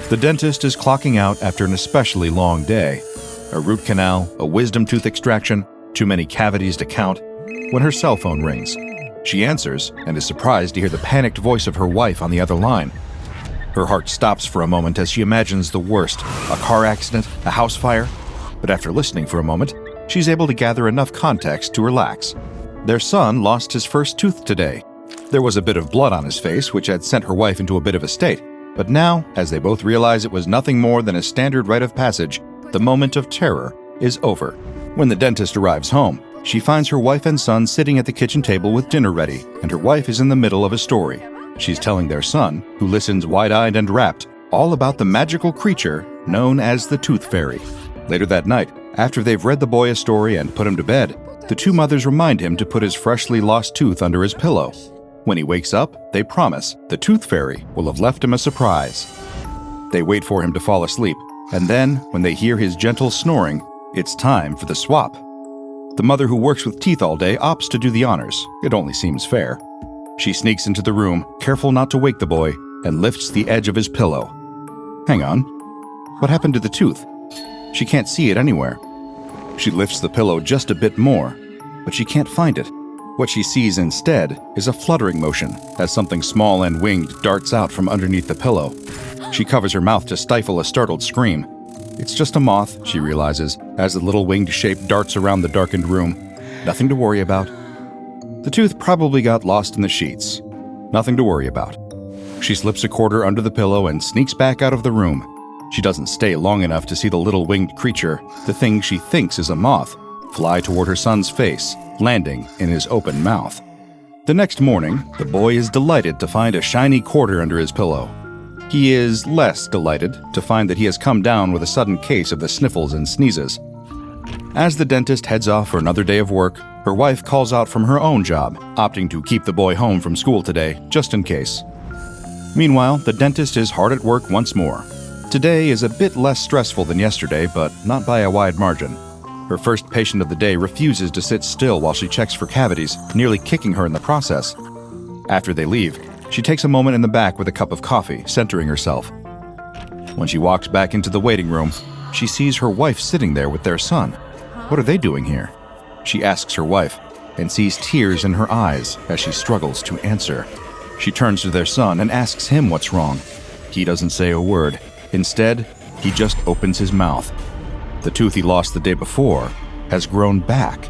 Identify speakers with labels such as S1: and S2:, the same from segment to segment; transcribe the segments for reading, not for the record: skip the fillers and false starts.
S1: The dentist is clocking out after an especially long day. A root canal, a wisdom tooth extraction, too many cavities to count, when her cell phone rings. She answers and is surprised to hear the panicked voice of her wife on the other line. Her heart stops for a moment as she imagines the worst, a car accident, a house fire. But after listening for a moment, she's able to gather enough context to relax. Their son lost his first tooth today. There was a bit of blood on his face, which had sent her wife into a bit of a state. But now, as they both realize it was nothing more than a standard rite of passage, the moment of terror is over. When the dentist arrives home, she finds her wife and son sitting at the kitchen table with dinner ready, and her wife is in the middle of a story. She's telling their son, who listens wide-eyed and rapt, all about the magical creature known as the Tooth Fairy. Later that night, after they've read the boy a story and put him to bed, the two mothers remind him to put his freshly lost tooth under his pillow. When he wakes up, they promise the Tooth Fairy will have left him a surprise. They wait for him to fall asleep, and then, when they hear his gentle snoring, it's time for the swap. The mother who works with teeth all day opts to do the honors. It only seems fair. She sneaks into the room, careful not to wake the boy, and lifts the edge of his pillow. Hang on. What happened to the tooth? She can't see it anywhere. She lifts the pillow just a bit more, but she can't find it. What she sees instead is a fluttering motion as something small and winged darts out from underneath the pillow. She covers her mouth to stifle a startled scream. It's just a moth, she realizes, as the little winged shape darts around the darkened room. Nothing to worry about. The tooth probably got lost in the sheets. Nothing to worry about. She slips a quarter under the pillow and sneaks back out of the room. She doesn't stay long enough to see the little winged creature, the thing she thinks is a moth, fly toward her son's face, landing in his open mouth. The next morning, the boy is delighted to find a shiny quarter under his pillow. He is less delighted to find that he has come down with a sudden case of the sniffles and sneezes. As the dentist heads off for another day of work, her wife calls out from her own job, opting to keep the boy home from school today, just in case. Meanwhile, the dentist is hard at work once more. Today is a bit less stressful than yesterday, but not by a wide margin. Her first patient of the day refuses to sit still while she checks for cavities, nearly kicking her in the process. After they leave, she takes a moment in the back with a cup of coffee, centering herself. When she walks back into the waiting room, she sees her wife sitting there with their son. What are they doing here? She asks her wife, and sees tears in her eyes as she struggles to answer. She turns to their son and asks him what's wrong. He doesn't say a word. Instead, he just opens his mouth. The tooth he lost the day before has grown back.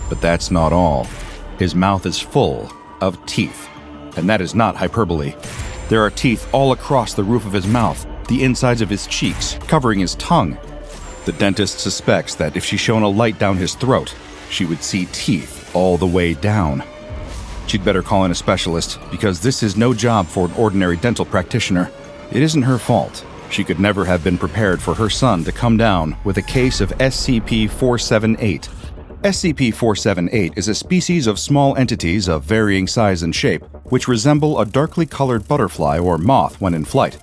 S1: But that's not all. His mouth is full of teeth. And that is not hyperbole. There are teeth all across the roof of his mouth, the insides of his cheeks, covering his tongue. The dentist suspects that if she shone a light down his throat, she would see teeth all the way down. She'd better call in a specialist, because this is no job for an ordinary dental practitioner. It isn't her fault. She could never have been prepared for her son to come down with a case of SCP-478. SCP-478 is a species of small entities of varying size and shape, which resemble a darkly colored butterfly or moth when in flight.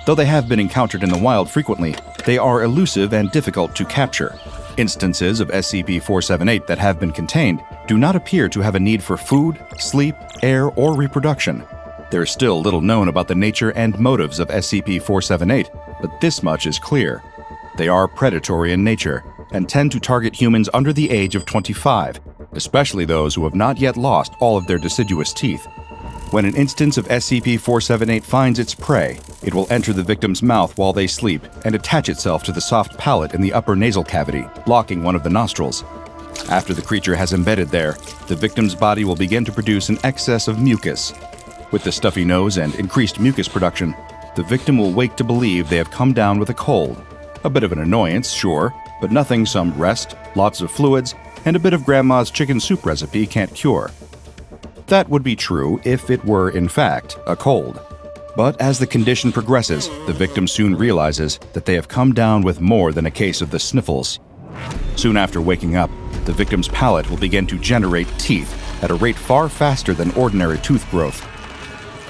S1: Though they have been encountered in the wild frequently, they are elusive and difficult to capture. Instances of SCP-478 that have been contained do not appear to have a need for food, sleep, air, or reproduction. There is still little known about the nature and motives of SCP-478, but this much is clear. They are predatory in nature and tend to target humans under the age of 25, especially those who have not yet lost all of their deciduous teeth. When an instance of SCP-478 finds its prey, it will enter the victim's mouth while they sleep and attach itself to the soft palate in the upper nasal cavity, blocking one of the nostrils. After the creature has embedded there, the victim's body will begin to produce an excess of mucus. With the stuffy nose and increased mucus production, the victim will wake to believe they have come down with a cold. A bit of an annoyance, sure, but nothing some rest, lots of fluids, and a bit of grandma's chicken soup recipe can't cure. That would be true if it were, in fact, a cold. But as the condition progresses, the victim soon realizes that they have come down with more than a case of the sniffles. Soon after waking up, the victim's palate will begin to generate teeth at a rate far faster than ordinary tooth growth.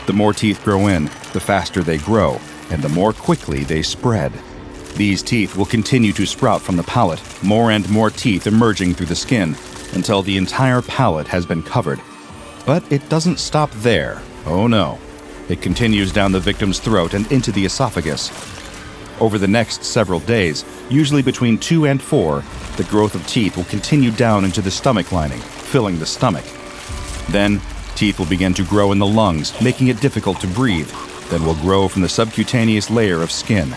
S1: The more teeth grow in, the faster they grow, and the more quickly they spread. These teeth will continue to sprout from the palate, more and more teeth emerging through the skin, until the entire palate has been covered. But it doesn't stop there. Oh no. It continues down the victim's throat and into the esophagus. Over the next several days, usually between 2 and 4, the growth of teeth will continue down into the stomach lining, filling the stomach. Then, teeth will begin to grow in the lungs, making it difficult to breathe, then will grow from the subcutaneous layer of skin.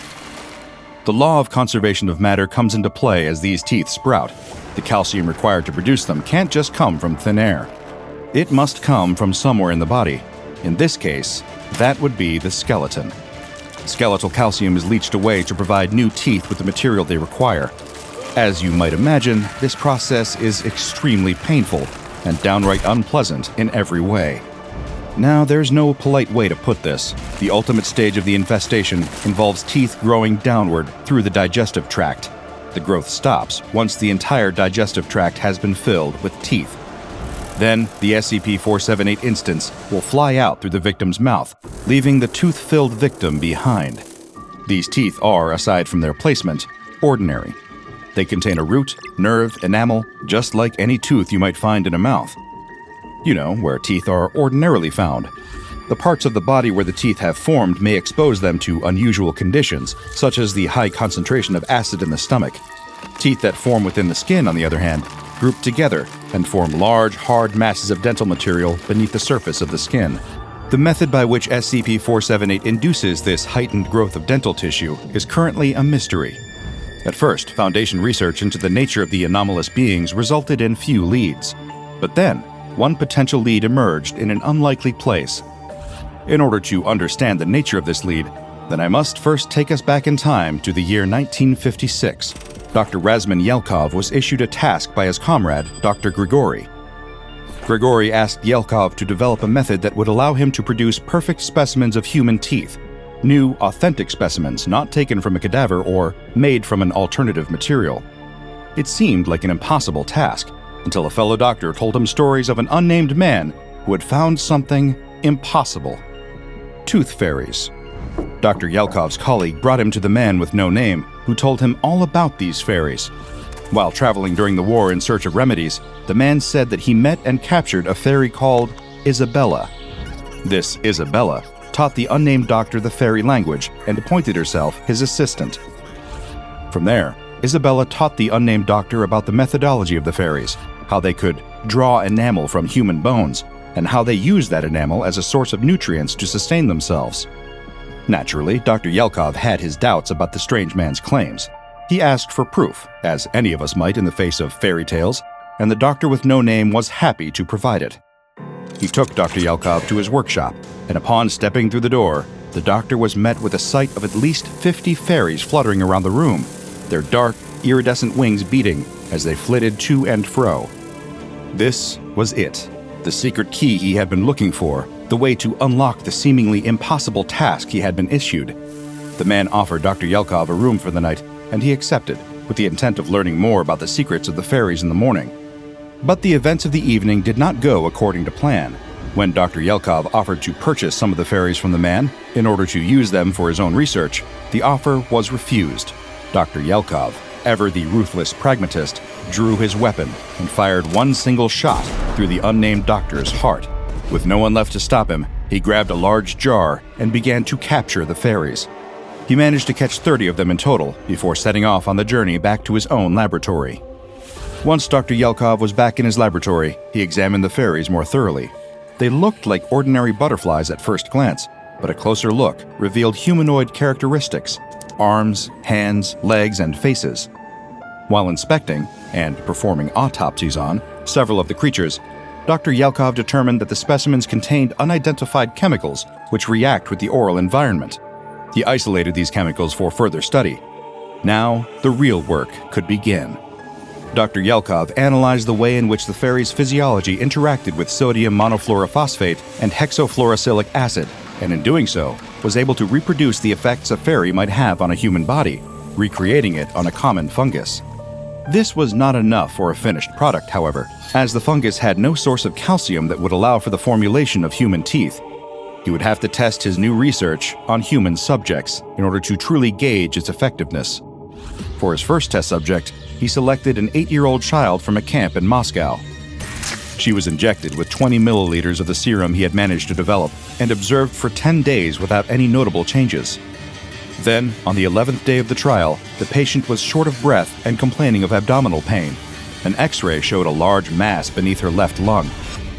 S1: The law of conservation of matter comes into play as these teeth sprout. The calcium required to produce them can't just come from thin air. It must come from somewhere in the body. In this case, that would be the skeleton. Skeletal calcium is leached away to provide new teeth with the material they require. As you might imagine, this process is extremely painful and downright unpleasant in every way. Now, there's no polite way to put this. The ultimate stage of the infestation involves teeth growing downward through the digestive tract. The growth stops once the entire digestive tract has been filled with teeth. Then, the SCP-478 instance will fly out through the victim's mouth, leaving the tooth-filled victim behind. These teeth are, aside from their placement, ordinary. They contain a root, nerve, enamel, just like any tooth you might find in a mouth. You know, where teeth are ordinarily found. The parts of the body where the teeth have formed may expose them to unusual conditions, such as the high concentration of acid in the stomach. Teeth that form within the skin, on the other hand, group together and form large, hard masses of dental material beneath the surface of the skin. The method by which SCP-478 induces this heightened growth of dental tissue is currently a mystery. At first, Foundation research into the nature of the anomalous beings resulted in few leads. But then, one potential lead emerged in an unlikely place. In order to understand the nature of this lead, then I must first take us back in time to the year 1956. Dr. Razman Yelkov was issued a task by his comrade, Dr. Grigory. Grigory asked Yelkov to develop a method that would allow him to produce perfect specimens of human teeth, new, authentic specimens not taken from a cadaver or made from an alternative material. It seemed like an impossible task, until a fellow doctor told him stories of an unnamed man who had found something impossible. Tooth fairies. Dr. Yelkov's colleague brought him to the man with no name, who told him all about these fairies. While traveling during the war in search of remedies, the man said that he met and captured a fairy called Isabella. This Isabella taught the unnamed doctor the fairy language and appointed herself his assistant. From there, Isabella taught the unnamed doctor about the methodology of the fairies, how they could draw enamel from human bones, and how they used that enamel as a source of nutrients to sustain themselves. Naturally, Dr. Yelkov had his doubts about the strange man's claims. He asked for proof, as any of us might in the face of fairy tales, and the doctor with no name was happy to provide it. He took Dr. Yelkov to his workshop, and upon stepping through the door, the doctor was met with a sight of at least 50 fairies fluttering around the room, their dark, iridescent wings beating as they flitted to and fro. This was it, the secret key he had been looking for, the way to unlock the seemingly impossible task he had been issued. The man offered Dr. Yelkov a room for the night, and he accepted, with the intent of learning more about the secrets of the fairies in the morning. But the events of the evening did not go according to plan. When Dr. Yelkov offered to purchase some of the fairies from the man, in order to use them for his own research, the offer was refused. Dr. Yelkov, ever the ruthless pragmatist, drew his weapon and fired one single shot through the unnamed doctor's heart. With no one left to stop him, he grabbed a large jar and began to capture the fairies. He managed to catch 30 of them in total before setting off on the journey back to his own laboratory. Once Dr. Yelkov was back in his laboratory, he examined the fairies more thoroughly. They looked like ordinary butterflies at first glance, but a closer look revealed humanoid characteristics: arms, hands, legs, and faces. While inspecting, and performing autopsies on, several of the creatures, Dr. Yelkov determined that the specimens contained unidentified chemicals which react with the oral environment. He isolated these chemicals for further study. Now, the real work could begin. Dr. Yelkov analyzed the way in which the fairies' physiology interacted with sodium monofluorophosphate and hexafluorosilicic acid, and in doing so, was able to reproduce the effects a fairy might have on a human body, recreating it on a common fungus. This was not enough for a finished product, however, as the fungus had no source of calcium that would allow for the formulation of human teeth. He would have to test his new research on human subjects in order to truly gauge its effectiveness. For his first test subject, he selected an 8-year-old child from a camp in Moscow. She was injected with 20 milliliters of the serum he had managed to develop and observed for 10 days without any notable changes. Then, on the 11th day of the trial, the patient was short of breath and complaining of abdominal pain. An X-ray showed a large mass beneath her left lung.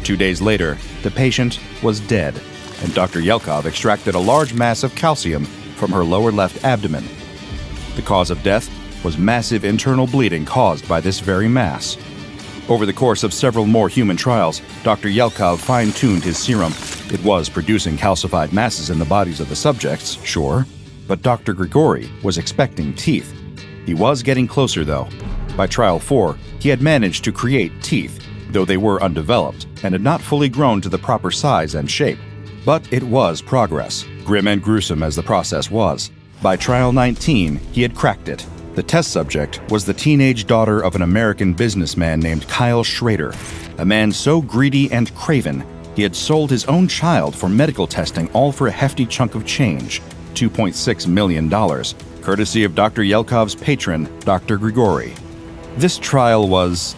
S1: 2 days later, the patient was dead, and Dr. Yelkov extracted a large mass of calcium from her lower left abdomen. The cause of death was massive internal bleeding caused by this very mass. Over the course of several more human trials, Dr. Yelkov fine-tuned his serum. It was producing calcified masses in the bodies of the subjects, sure, but Dr. Grigori was expecting teeth. He was getting closer, though. By trial 4, he had managed to create teeth, though they were undeveloped and had not fully grown to the proper size and shape. But it was progress, grim and gruesome as the process was. By trial 19, he had cracked it. The test subject was the teenage daughter of an American businessman named Kyle Schrader, a man so greedy and craven he had sold his own child for medical testing, all for a hefty chunk of change, $2.6 million, courtesy of Dr. Yelkov's patron, Dr. Grigori. This trial was,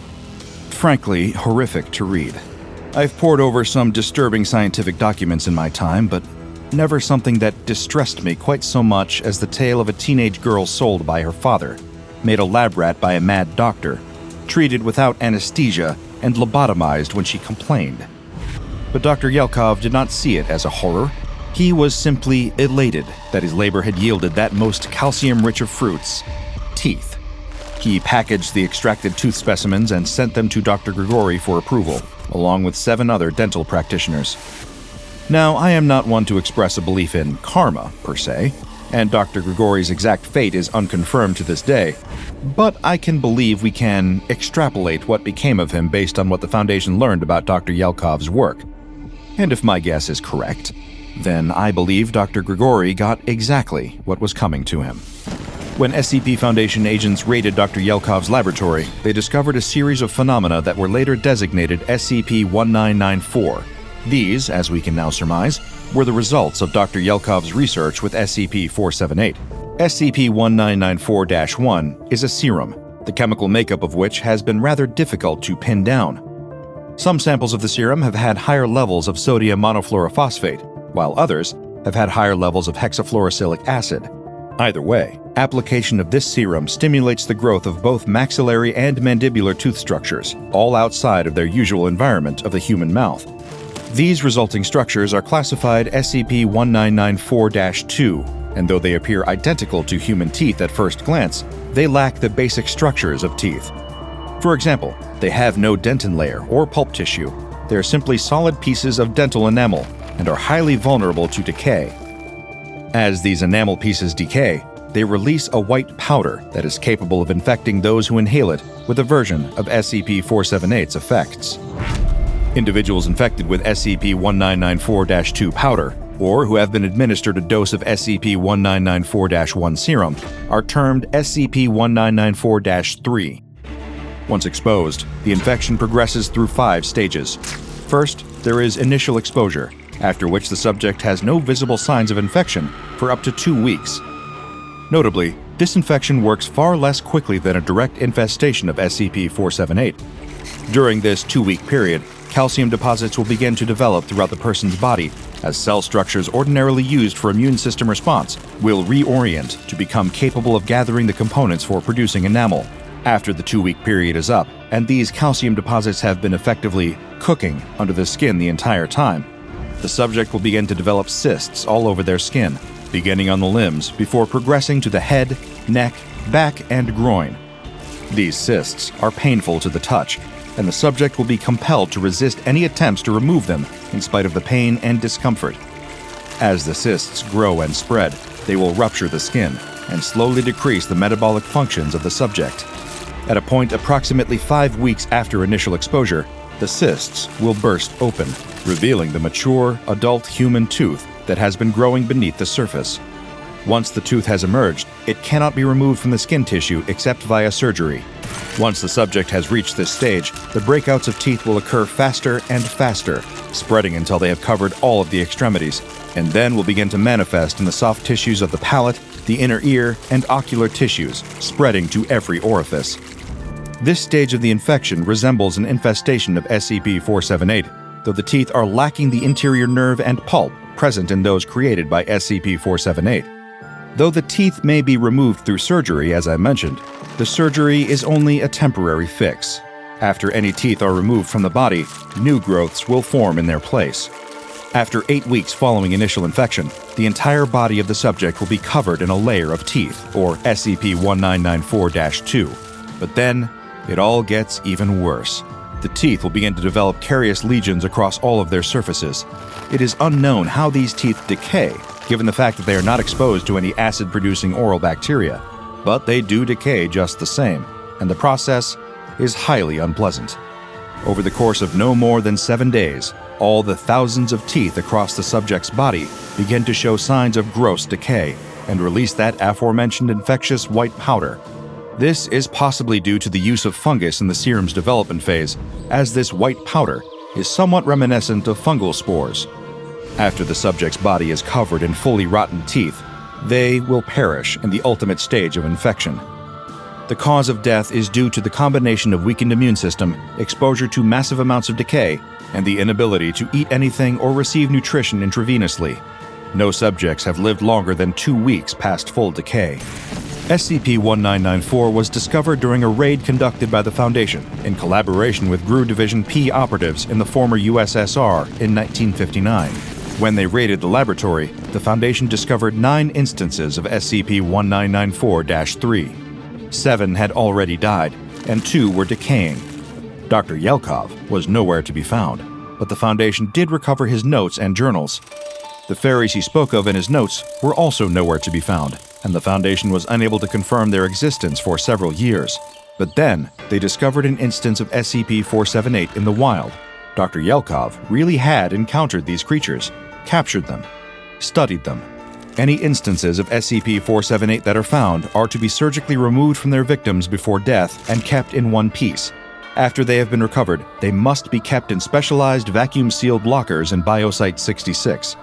S1: frankly, horrific to read. I've pored over some disturbing scientific documents in my time, but never something that distressed me quite so much as the tale of a teenage girl sold by her father, made a lab rat by a mad doctor, treated without anesthesia, and lobotomized when she complained. But Dr. Yelkov did not see it as a horror. He was simply elated that his labor had yielded that most calcium-rich of fruits, teeth. He packaged the extracted tooth specimens and sent them to Dr. Grigori for approval, along with 7 other dental practitioners. Now, I am not one to express a belief in karma, per se, and Dr. Grigori's exact fate is unconfirmed to this day, but I can believe we can extrapolate what became of him based on what the Foundation learned about Dr. Yelkov's work. And if my guess is correct, then I believe Dr. Grigori got exactly what was coming to him. When SCP Foundation agents raided Dr. Yelkov's laboratory, they discovered a series of phenomena that were later designated SCP-1994. These, as we can now surmise, were the results of Dr. Yelkov's research with SCP-478. SCP-1994-1 is a serum, the chemical makeup of which has been rather difficult to pin down. Some samples of the serum have had higher levels of sodium monofluorophosphate, while others have had higher levels of hexafluorosilicic acid. Either way, application of this serum stimulates the growth of both maxillary and mandibular tooth structures, all outside of their usual environment of the human mouth. These resulting structures are classified SCP-1994-2, and though they appear identical to human teeth at first glance, they lack the basic structures of teeth. For example, they have no dentin layer or pulp tissue. They are simply solid pieces of dental enamel and are highly vulnerable to decay. As these enamel pieces decay, they release a white powder that is capable of infecting those who inhale it with a version of SCP-478's effects. Individuals infected with SCP-1994-2 powder, or who have been administered a dose of SCP-1994-1 serum, are termed SCP-1994-3. Once exposed, the infection progresses through 5 stages. First, there is initial exposure, after which the subject has no visible signs of infection for up to 2 weeks. Notably, this infection works far less quickly than a direct infestation of SCP-478. During this 2-week period, calcium deposits will begin to develop throughout the person's body, as cell structures ordinarily used for immune system response will reorient to become capable of gathering the components for producing enamel. After the 2-week period is up, and these calcium deposits have been effectively cooking under the skin the entire time, the subject will begin to develop cysts all over their skin, beginning on the limbs before progressing to the head, neck, back, and groin. These cysts are painful to the touch, and the subject will be compelled to resist any attempts to remove them in spite of the pain and discomfort. As the cysts grow and spread, they will rupture the skin and slowly decrease the metabolic functions of the subject. At a point approximately 5 weeks after initial exposure, the cysts will burst open, revealing the mature, adult human tooth that has been growing beneath the surface. Once the tooth has emerged, it cannot be removed from the skin tissue except via surgery. Once the subject has reached this stage, the breakouts of teeth will occur faster and faster, spreading until they have covered all of the extremities, and then will begin to manifest in the soft tissues of the palate, the inner ear, and ocular tissues, spreading to every orifice. This stage of the infection resembles an infestation of SCP-478, though the teeth are lacking the interior nerve and pulp present in those created by SCP-478. Though the teeth may be removed through surgery, as I mentioned, the surgery is only a temporary fix. After any teeth are removed from the body, new growths will form in their place. After 8 weeks following initial infection, the entire body of the subject will be covered in a layer of teeth, or SCP-1994-2. But then, it all gets even worse. The teeth will begin to develop carious lesions across all of their surfaces. It is unknown how these teeth decay, given the fact that they are not exposed to any acid-producing oral bacteria. But they do decay just the same, and the process is highly unpleasant. Over the course of no more than 7 days, all the thousands of teeth across the subject's body begin to show signs of gross decay and release that aforementioned infectious white powder. This is possibly due to the use of fungus in the serum's development phase, as this white powder is somewhat reminiscent of fungal spores. After the subject's body is covered in fully rotten teeth, they will perish in the ultimate stage of infection. The cause of death is due to the combination of weakened immune system, exposure to massive amounts of decay, and the inability to eat anything or receive nutrition intravenously. No subjects have lived longer than 2 weeks past full decay. SCP-1994 was discovered during a raid conducted by the Foundation in collaboration with GRU Division P operatives in the former USSR in 1959. When they raided the laboratory, the Foundation discovered 9 instances of SCP-1994-3. 7 had already died, and 2 were decaying. Dr. Yelkov was nowhere to be found, but the Foundation did recover his notes and journals. The fairies he spoke of in his notes were also nowhere to be found, and the Foundation was unable to confirm their existence for several years. But then, they discovered an instance of SCP-478 in the wild. Dr. Yelkov really had encountered these creatures, captured them, studied them. Any instances of SCP-478 that are found are to be surgically removed from their victims before death and kept in one piece. After they have been recovered, they must be kept in specialized vacuum-sealed lockers in Biosite 66.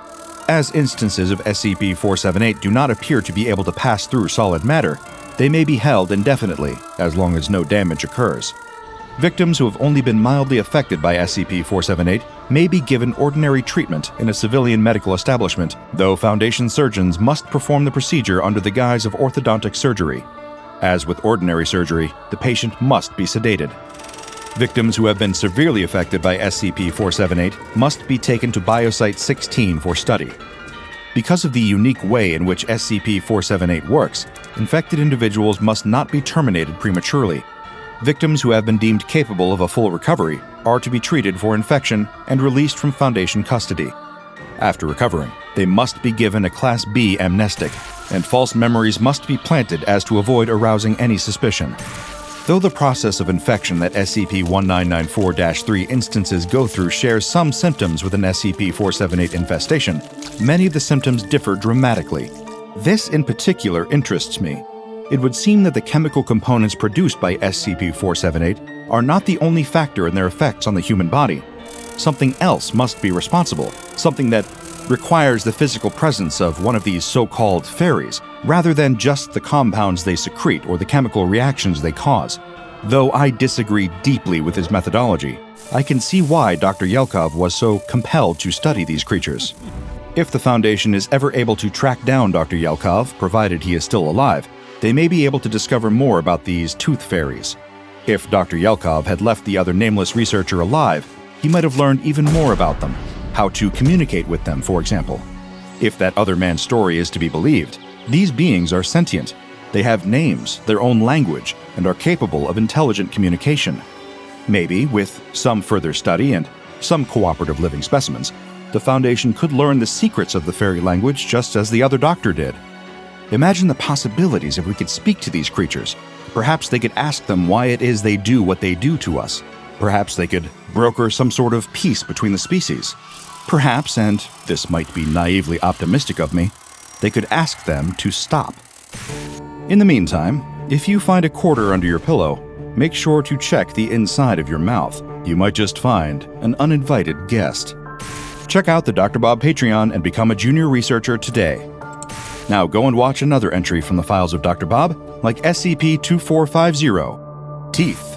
S1: As instances of SCP-478 do not appear to be able to pass through solid matter, they may be held indefinitely, as long as no damage occurs. Victims who have only been mildly affected by SCP-478 may be given ordinary treatment in a civilian medical establishment, though Foundation surgeons must perform the procedure under the guise of orthodontic surgery. As with ordinary surgery, the patient must be sedated. Victims who have been severely affected by SCP-478 must be taken to Biosite 16 for study. Because of the unique way in which SCP-478 works, infected individuals must not be terminated prematurely. Victims who have been deemed capable of a full recovery are to be treated for infection and released from Foundation custody. After recovering, they must be given a Class B amnestic, and false memories must be planted as to avoid arousing any suspicion. Though the process of infection that SCP-1994-3 instances go through shares some symptoms with an SCP-478 infestation, many of the symptoms differ dramatically. This in particular interests me. It would seem that the chemical components produced by SCP-478 are not the only factor in their effects on the human body. Something else must be responsible, something that requires the physical presence of one of these so-called fairies, rather than just the compounds they secrete or the chemical reactions they cause. Though I disagree deeply with his methodology, I can see why Dr. Yelkov was so compelled to study these creatures. If the Foundation is ever able to track down Dr. Yelkov, provided he is still alive, they may be able to discover more about these tooth fairies. If Dr. Yelkov had left the other nameless researcher alive, he might have learned even more about them, how to communicate with them, for example. If that other man's story is to be believed, these beings are sentient. They have names, their own language, and are capable of intelligent communication. Maybe, with some further study and some cooperative living specimens, the Foundation could learn the secrets of the fairy language just as the other doctor did. Imagine the possibilities if we could speak to these creatures. Perhaps they could ask them why it is they do what they do to us. Perhaps they could broker some sort of peace between the species. Perhaps, and this might be naively optimistic of me, they could ask them to stop. In the meantime, if you find a quarter under your pillow, make sure to check the inside of your mouth. You might just find an uninvited guest. Check out the DrBob Patreon and become a junior researcher today. Now go and watch another entry from the files of DrBob, like SCP-2450, Teeth.